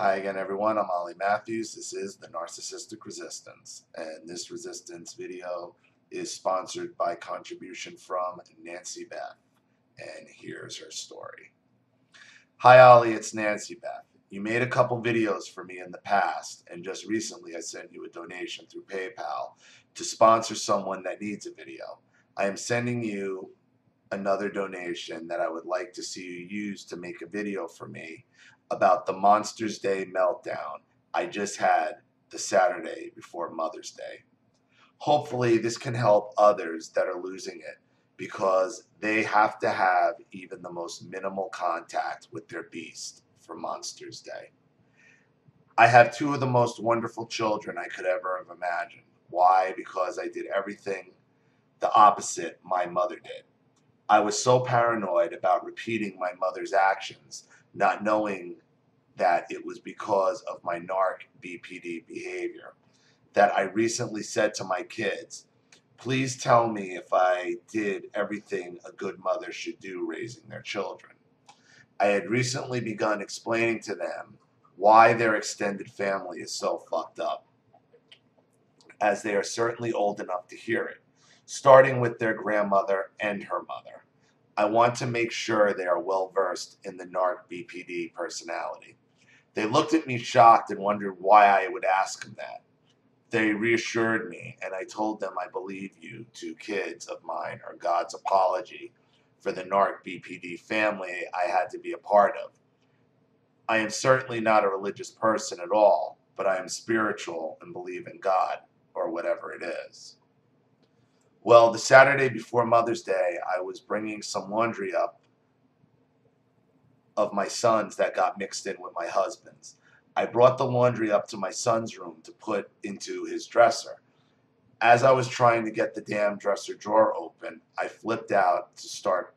Hi again, everyone. I'm Ollie Matthews. This is the Narcissistic Resistance, and this resistance video is sponsored by contribution from Nancy Beth, and here's her story. Hi, Ollie. It's Nancy Beth. You made a couple videos for me in the past, and just recently I sent you a donation through PayPal to sponsor someone that needs a video. I am sending you another donation that I would like to see you use to make a video for me about the Monsters Day meltdown I just had the Saturday before Mother's Day. Hopefully this can help others that are losing it because they have to have even the most minimal contact with their beast for Monsters Day. I have two of the most wonderful children I could ever have imagined. Why? Because I did everything the opposite my mother did. I was so paranoid about repeating my mother's actions, not knowing that it was because of my narc BPD behavior, that I recently said to my kids, please tell me if I did everything a good mother should do raising their children. I had recently begun explaining to them why their extended family is so fucked up, as they are certainly old enough to hear it, starting with their grandmother and her mother. I want to make sure they are well versed in the narc BPD personality. They looked at me shocked and wondered why I would ask them that. They reassured me, and I told them I believe you two kids of mine are God's apology for the narc BPD family I had to be a part of. I am certainly not a religious person at all, but I am spiritual and believe in God, or whatever it is. Well, the Saturday before Mother's Day, I was bringing some laundry up of my son's that got mixed in with my husband's. I brought the laundry up to my son's room to put into his dresser. As I was trying to get the damn dresser drawer open, I flipped out to start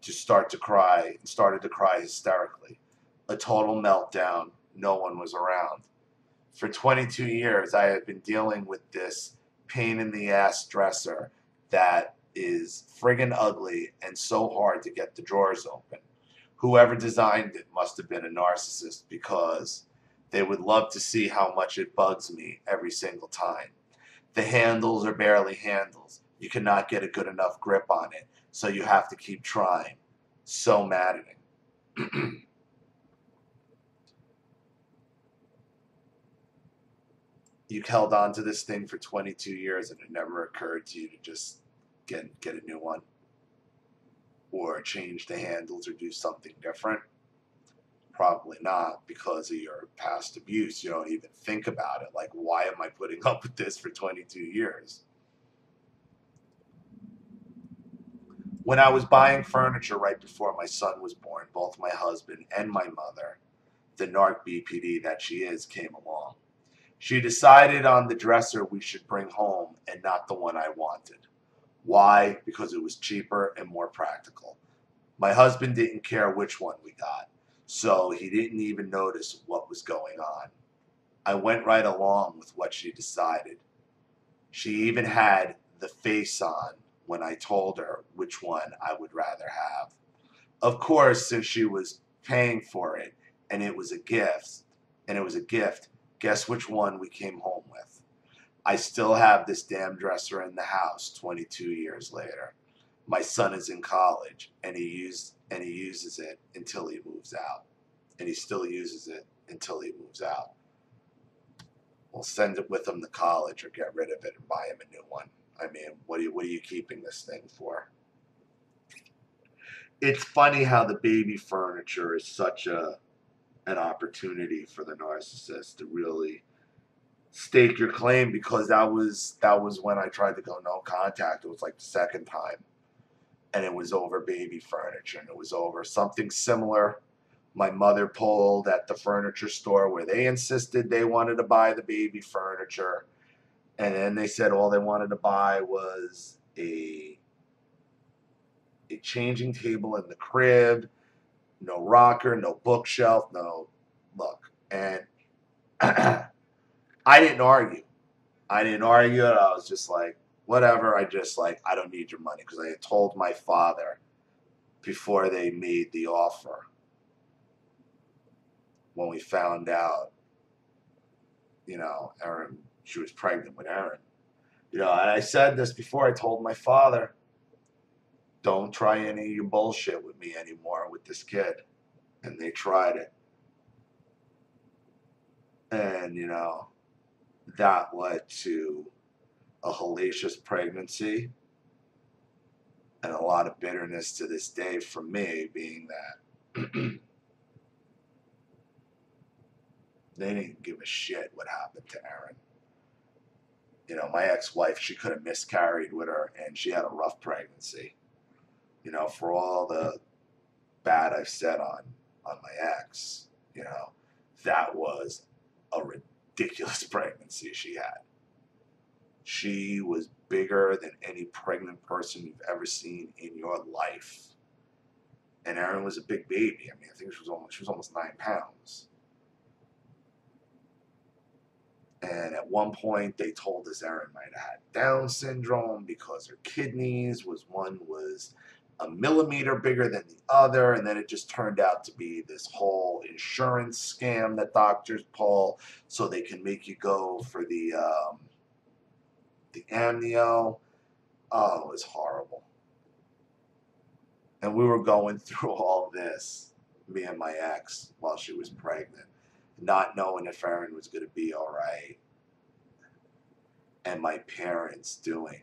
to cry and started to cry hysterically. A total meltdown. No one was around. For 22 years, I have been dealing with this pain in the ass dresser that is friggin' ugly and so hard to get the drawers open. Whoever designed it must have been a narcissist because they would love to see how much it bugs me every single time. The handles are barely handles. You cannot get a good enough grip on it, so you have to keep trying. So maddening. You held on to this thing for 22 years and it never occurred to you to just get a new one or change the handles or do something different? Probably not, because of your past abuse. You don't even think about it. Like, why am I putting up with this for 22 years? When I was buying furniture right before my son was born, both my husband and my mother, the narc BPD that she is, came along. She decided on the dresser we should bring home and not the one I wanted. Why? Because it was cheaper and more practical. My husband didn't care which one we got, so he didn't even notice what was going on. I went right along with what she decided. She even had the face on when I told her which one I would rather have. Of course, since she was paying for it and it was a gift, guess which one we came home with? I still have this damn dresser in the house 22 years later. My son is in college and he uses it until he moves out. And he still uses it until he moves out. We'll send it with him to college or get rid of it and buy him a new one. I mean, what are you keeping this thing for? It's funny how the baby furniture is such an opportunity for the narcissist to really stake your claim, because that was when I tried to go no contact. It was like the second time, and it was over baby furniture, and it was over something similar my mother pulled at the furniture store where they insisted they wanted to buy the baby furniture, and then they said all they wanted to buy was a changing table in the crib, no rocker, no bookshelf, no look. And I didn't argue. I didn't argue it. I was just like, whatever. I don't need your money, because I had told my father before they made the offer when we found out, she was pregnant with Aaron. And I said this before. I told my father, don't try any of your bullshit with me anymore with this kid. And they tried it. And, that led to a hellacious pregnancy and a lot of bitterness to this day from me, being that they didn't give a shit what happened to Aaron. My ex-wife, she could have miscarried with her, and she had a rough pregnancy. For all the bad I've said on my ex, that was a ridiculous pregnancy she had. She was bigger than any pregnant person you've ever seen in your life. And Aaron was a big baby. I think she was almost 9 pounds. And at one point, they told us Erin might have had Down syndrome because her kidneys one was a millimeter bigger than the other, and then it just turned out to be this whole insurance scam that doctors pull so they can make you go for the amnio. Oh, it was horrible. And we were going through all this, me and my ex, while she was pregnant, not knowing if Erin was going to be all right, and my parents doing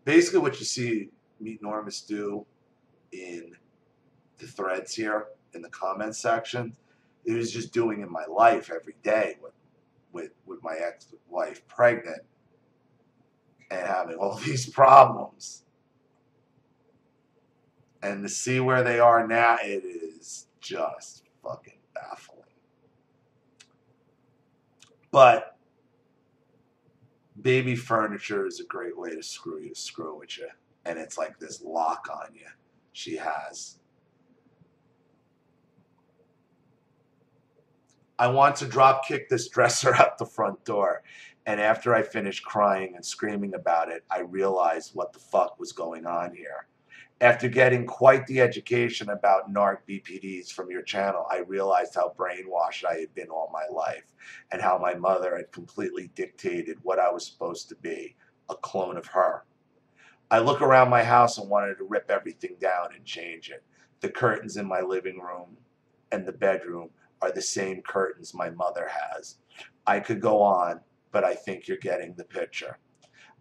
basically what you see Meet Normus do in the threads here in the comments section. It was just doing in my life every day with my ex-wife pregnant and having all these problems. And to see where they are now, it is just fucking baffling. But baby furniture is a great way to screw with you. And it's like this lock on you she has. I want to drop kick this dresser out the front door. And after I finished crying and screaming about it, I realized what the fuck was going on here. After getting quite the education about narc BPDs from your channel, I realized how brainwashed I had been all my life and how my mother had completely dictated what I was supposed to be, a clone of her. I look around my house and wanted to rip everything down and change it. The curtains in my living room and the bedroom are the same curtains my mother has. I could go on, but I think you're getting the picture.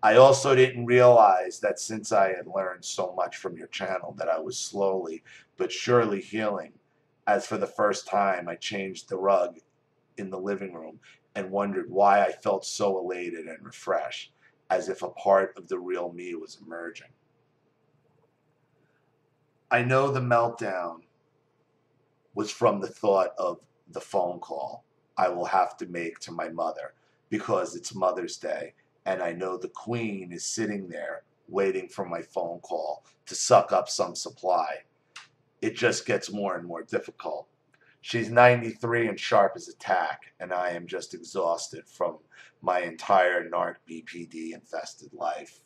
I also didn't realize that since I had learned so much from your channel that I was slowly but surely healing, as for the first time I changed the rug in the living room and wondered why I felt so elated and refreshed, as if a part of the real me was emerging. I know the meltdown was from the thought of the phone call I will have to make to my mother because it's Mother's Day, and I know the Queen is sitting there waiting for my phone call to suck up some supply. It just gets more and more difficult. She's 93 and sharp as a tack, and I am just exhausted from my entire narc BPD infested life.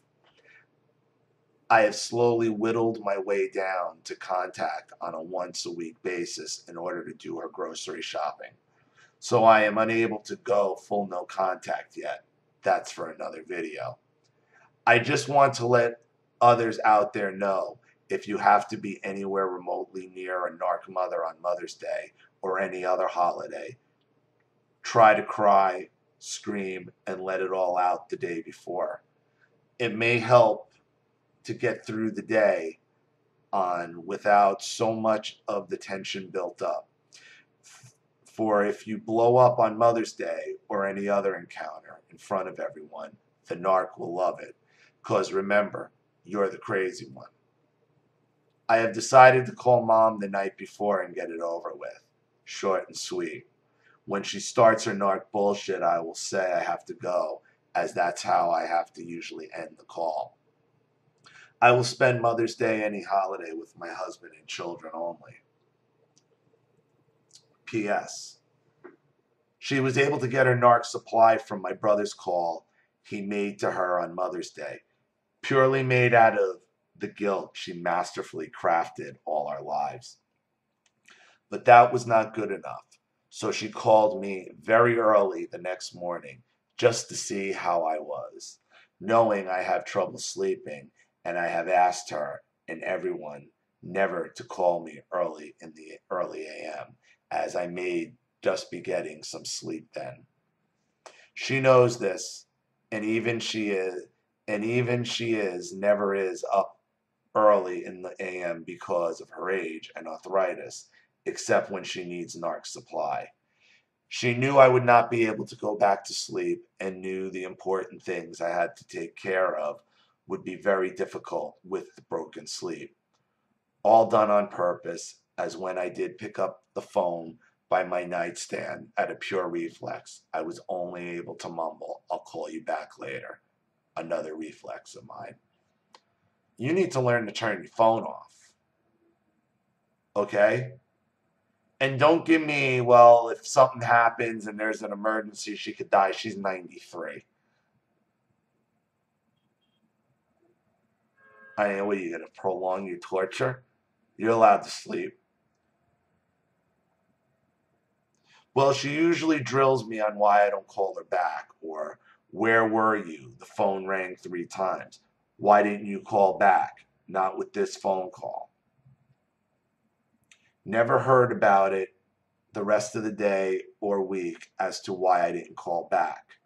I have slowly whittled my way down to contact on a once-a-week basis in order to do her grocery shopping. So I am unable to go full no contact yet. That's for another video. I just want to let others out there know, if you have to be anywhere remotely near a narc mother on Mother's Day or any other holiday, try to cry, scream, and let it all out the day before. It may help to get through the day without so much of the tension built up. For if you blow up on Mother's Day or any other encounter in front of everyone, the narc will love it. Because remember, you're the crazy one. I have decided to call Mom the night before and get it over with. Short and sweet. When she starts her narc bullshit, I will say I have to go, as that's how I have to usually end the call. I will spend Mother's Day any holiday with my husband and children only. P.S. She was able to get her narc supply from my brother's call he made to her on Mother's Day, purely made out of the guilt she masterfully crafted all our lives. But that was not good enough. So she called me very early the next morning just to see how I was, knowing I have trouble sleeping, and I have asked her and everyone never to call me early in the early AM, as I may just be getting some sleep then. She knows this, and even she is never is up early in the AM because of her age and arthritis, except when she needs narc supply. She knew I would not be able to go back to sleep and knew the important things I had to take care of would be very difficult with the broken sleep. All done on purpose, as when I did pick up the phone by my nightstand at a pure reflex, I was only able to mumble, "I'll call you back later." Another reflex of mine. You need to learn to turn your phone off, okay? And don't give me, well, if something happens and there's an emergency, she could die. She's 93. I mean, what are you going to prolong your torture? You're allowed to sleep. Well, she usually drills me on why I don't call her back, or where were you? The phone rang 3 times. Why didn't you call back? Not with this phone call. Never heard about it the rest of the day or week as to why I didn't call back.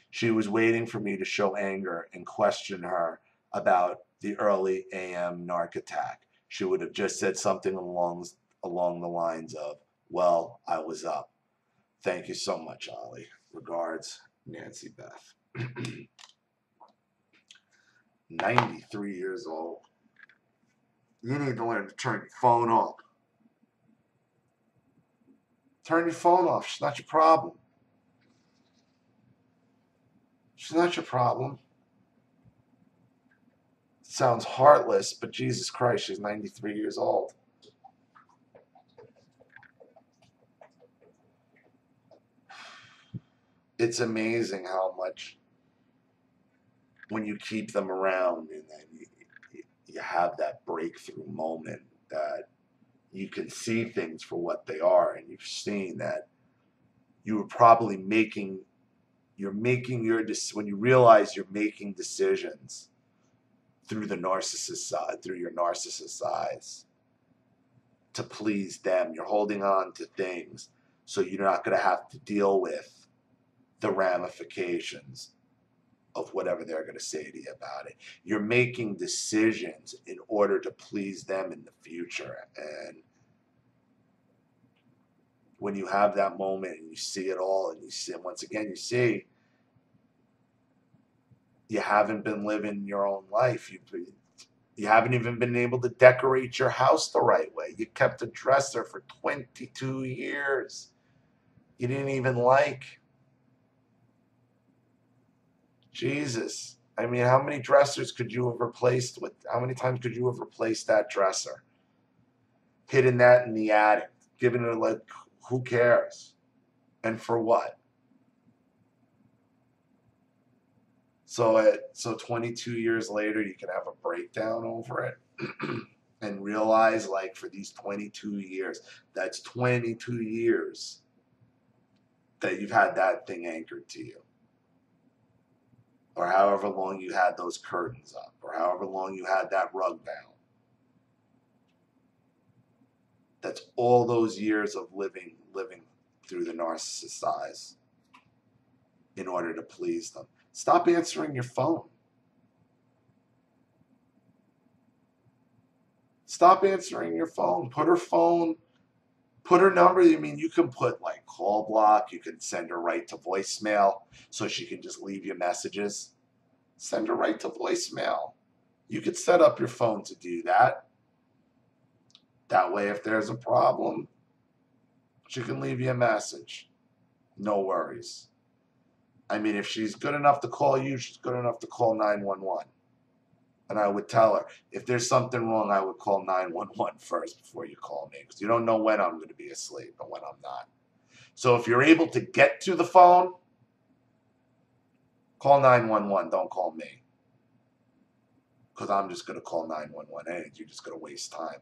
She was waiting for me to show anger and question her about the early AM narc attack. She would have just said something along the lines of, "Well, I was up. Thank you so much, Ollie. Regards, Nancy Beth." 93 years old. You need to learn to turn your phone off. Turn your phone off. She's not your problem. She's not your problem. Sounds heartless, but Jesus Christ, she's 93 years old. It's amazing how much, when you keep them around and then you have that breakthrough moment that you can see things for what they are, and you've seen that you were probably when you realize you're making decisions through the narcissist side, through your narcissist eyes, to please them. You're holding on to things so you're not going to have to deal with the ramifications of whatever they're going to say to you about it. You're making decisions in order to please them in the future. And when you have that moment and you see it all, and you see, once again, you see you haven't been living your own life. You haven't even been able to decorate your house the right way. You kept a dresser for 22 years. You didn't even like. Jesus. I mean, how many dressers could you have replaced with? How many times could you have replaced that dresser? Hidden that in the attic, giving it like, who cares? And for what? So 22 years later, you can have a breakdown over it and realize, like, for these 22 years, that's 22 years that you've had that thing anchored to you. Or however long you had those curtains up, or however long you had that rug down. That's all those years of living through the narcissist's eyes in order to please them. Stop answering your phone. Stop answering your phone. Put her number. I mean, you can put like call block. You can send her right to voicemail so she can just leave you messages. Send her right to voicemail. You could set up your phone to do that. That way, if there's a problem, she can leave you a message. No worries. I mean, if she's good enough to call you, she's good enough to call 911. And I would tell her, if there's something wrong, I would call 911 first before you call me, because you don't know when I'm going to be asleep and when I'm not. So if you're able to get to the phone, call 911. Don't call me, because I'm just going to call 911 and you're just going to waste time.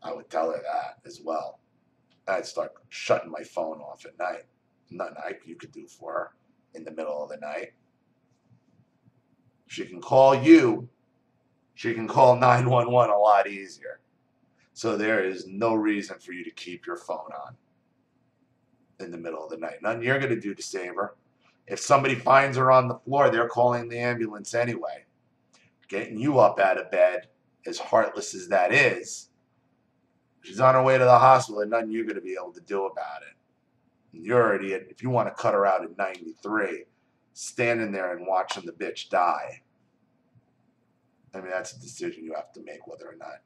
I would tell her that as well. I'd start shutting my phone off at night. Nothing you could do for her in the middle of the night. She can call you. She can call 911 a lot easier. So there is no reason for you to keep your phone on in the middle of the night. Nothing you're going to do to save her. If somebody finds her on the floor, they're calling the ambulance anyway. Getting you up out of bed, as heartless as that is, she's on her way to the hospital and nothing you're going to be able to do about it. You're already, if you want to cut her out at 93, standing there and watching the bitch die. I mean, that's a decision you have to make whether or not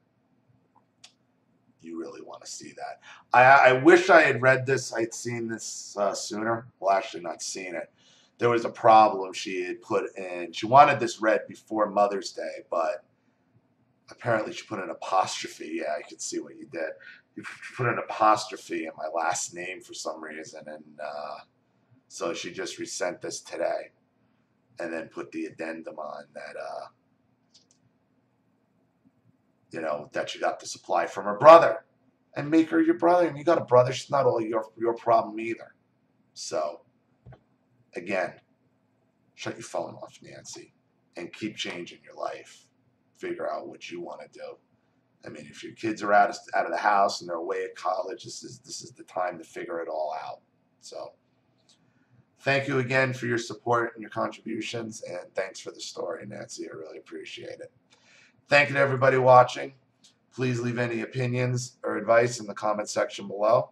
you really want to see that. I wish I had read this. I'd seen this sooner. Well, actually not seen it. There was a problem she had put in. She wanted this read before Mother's Day, but apparently she put an apostrophe. Yeah, I could see what you did. You put an apostrophe in my last name for some reason, and so she just resent this today and then put the addendum on that, you know, that she got the supply from her brother. And make her your brother. And you got a brother, she's not all your problem either. So, again, shut your phone off, Nancy, and keep changing your life. Figure out what you want to do. I mean, if your kids are out of the house and they're away at college, this is the time to figure it all out. So, thank you again for your support and your contributions, and thanks for the story, Nancy. I really appreciate it. Thank you to everybody watching. Please leave any opinions or advice in the comment section below.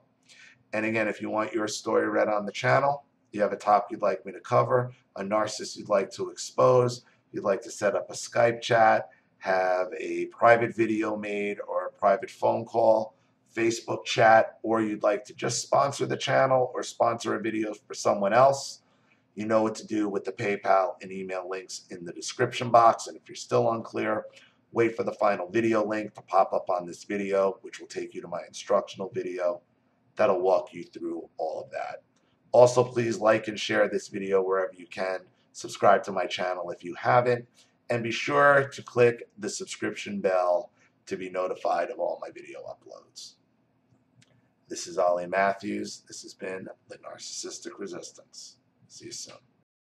And again, if you want your story read on the channel, you have a topic you'd like me to cover, a narcissist you'd like to expose, you'd like to set up a Skype chat, have a private video made or a private phone call, Facebook chat, or you'd like to just sponsor the channel or sponsor a video for someone else, you know what to do with the PayPal and email links in the description box. And if you're still unclear, wait for the final video link to pop up on this video, which will take you to my instructional video. That'll walk you through all of that. Also, please like and share this video wherever you can. Subscribe to my channel if you haven't. And be sure to click the subscription bell to be notified of all my video uploads. This is Ollie Matthews. This has been the Narcissistic Resistance. See you soon.